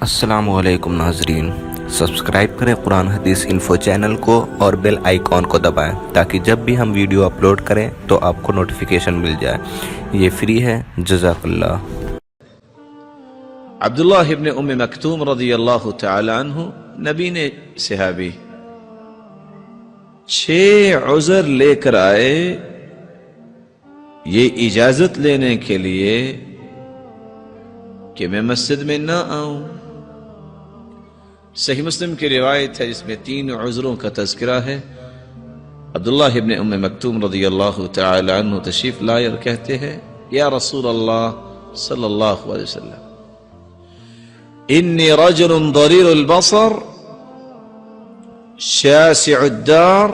السلام علیکم ناظرین، سبسکرائب کریں قرآن حدیث انفو چینل کو اور بیل آئیکن کو دبائیں تاکہ جب بھی ہم ویڈیو اپلوڈ کریں تو آپ کو نوٹیفیکیشن مل جائے۔ یہ فری ہے، جزاک اللہ۔ عبداللہ ابن ام مکتوم رضی اللہ تعالی عنہ نبی نے صحابی 6 عذر لے کر آئے یہ اجازت لینے کے لیے کہ میں مسجد میں نہ آؤں۔ صحیح مسلم کی روایت ہے جس میں 3 عذروں کا تذکرہ ہے۔ عبداللہ ابن ام مکتوم رضی اللہ تعالی عنہ تشریف لائے اور کہتے ہیں، یا رسول اللہ صلی اللہ علیہ وسلم، انی رجل ضریر البصر شاسع الدار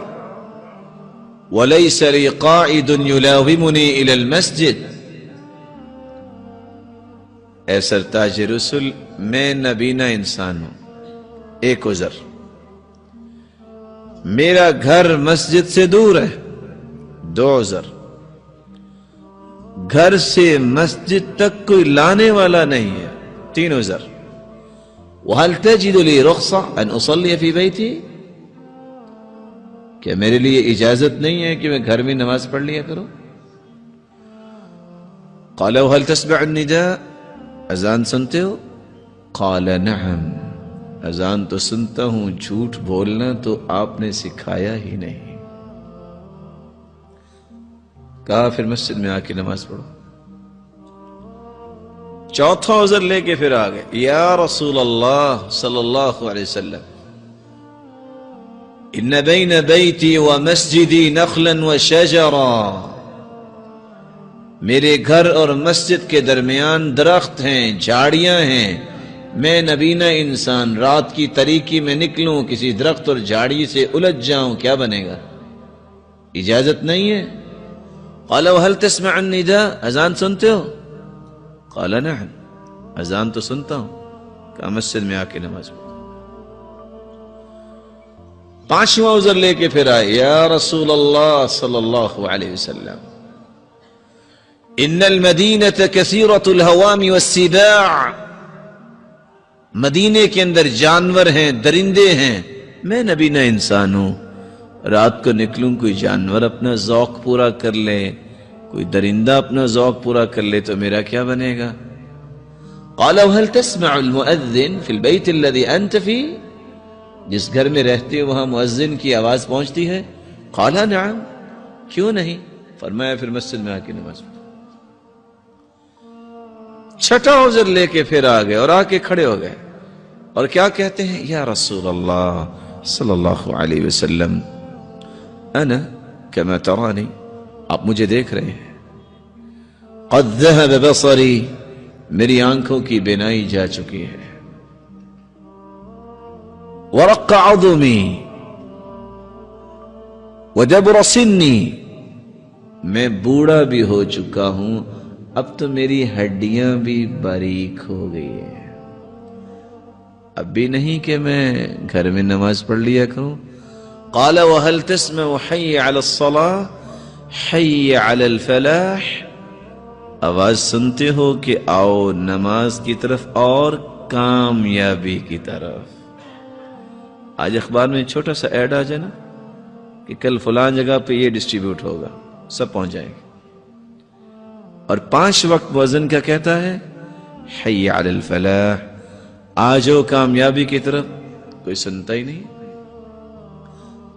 وليس لي قاعد يلاومني الى المسجد۔ اے سرتاج رسل، میں نبینا انسان ہوں۔ ایک عذر، میرا گھر مسجد سے دور ہے۔ 2 عذر، گھر سے مسجد تک کوئی لانے والا نہیں ہے۔ 3 عذر، وَهَلْ تَجِدُ لِي رُخْصَةً أَنْ أُصَلِّيَ فِي بَيْتِي، کہ میرے لیے اجازت نہیں ہے کہ میں گھر میں نماز پڑھ لیا کروں۔ قَالَ وَهَلْ تَسْمَعُ النِّدَاءَ، اذان سنتے ہو؟ قال نعم، اذان تو سنتا ہوں، جھوٹ بولنا تو آپ نے سکھایا ہی نہیں۔ کہا پھر مسجد میں آ کے نماز پڑھو۔ 4تھا عذر لے کے پھر آ گئے، یا رسول اللہ صلی اللہ علیہ وسلم، ان بین بیتی و مسجدی نخلا و شجرا، میرے گھر اور مسجد کے درمیان درخت ہیں، جھاڑیاں ہیں، میں نبینا انسان رات کی تاریکی میں نکلوں، کسی درخت اور جھاڑی سے الجھ جاؤں، کیا بنے گا؟ اجازت نہیں ہے۔ قال وهل تسمع النداء، اذان سنتے ہو؟ قال نعم، اذان تو سنتا ہوں۔ کہا مسجد میں آ کے نماز پڑھو۔ 5واں عذر لے کے پھر آئے، یا رسول اللہ صلی اللہ علیہ وسلم، ان المدینة کثیرۃ الہوام والسباع، مدینے کے اندر جانور ہیں، درندے ہیں، میں نبینا انسان ہوں، رات کو نکلوں، کوئی جانور اپنا ذوق پورا کر لے، کوئی درندہ اپنا ذوق پورا کر لے تو میرا کیا بنے گا؟ قال وهل تسمع المؤذن في البيت الذي انت فيه، جس گھر میں رہتے ہو وہاں مؤذن کی آواز پہنچتی ہے؟ قال نعم، کیوں نہیں؟ فرمایا پھر مسجد میں آ کے نماز پڑھو۔ 6واں عذر لے کے پھر آ گئے اور آ کے کھڑے ہو گئے اور کیا کہتے ہیں، یا رسول اللہ صلی اللہ علیہ وسلم، انا کما ترانی، آپ مجھے دیکھ رہے ہیں، قد ذهب بصری، میری آنکھوں کی بینائی جا چکی ہے، ورق عظمی وجبر سنی، میں بوڑھا بھی ہو چکا ہوں، اب تو میری ہڈیاں بھی باریک ہو گئی ہیں، اب بھی نہیں کہ میں گھر میں نماز پڑھ لیا کروں۔ قال وهل تسمع حي على الصلاة حي على الفلاح، آواز سنتے ہو کہ آؤ نماز کی طرف اور کامیابی کی طرف۔ آج اخبار میں چھوٹا سا ایڈ آ جائے نا کہ کل فلان جگہ پہ یہ ڈسٹریبیوٹ ہوگا، سب پہنچ جائے گا، اور 5 وقت مؤذن کیا کہتا ہے؟ حی علی الفلاح، آجو کامیابی کی طرف، کوئی سنتا ہی نہیں۔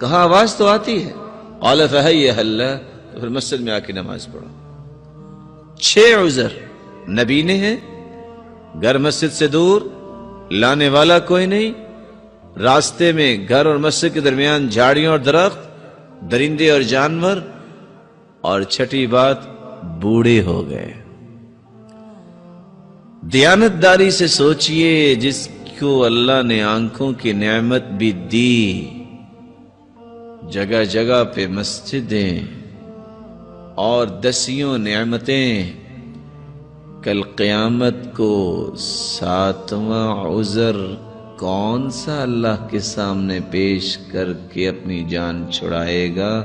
کہاں آواز تو آتی ہے، قال فحی اللہ، تو پھر مسجد میں آ کے نماز پڑھو۔ 6 عذر نبینے ہیں، گھر مسجد سے دور، لانے والا کوئی نہیں، راستے میں گھر اور مسجد کے درمیان جھاڑیاں اور درخت، درندے اور جانور، اور 6ٹھی بات، بوڑھے ہو گئے۔ دیانت داری سے سوچئے، جس کو اللہ نے آنکھوں کی نعمت بھی دی، جگہ جگہ پہ مسجدیں اور 10 نعمتیں، کل قیامت کو 7واں عذر کون سا اللہ کے سامنے پیش کر کے اپنی جان چھڑائے گا؟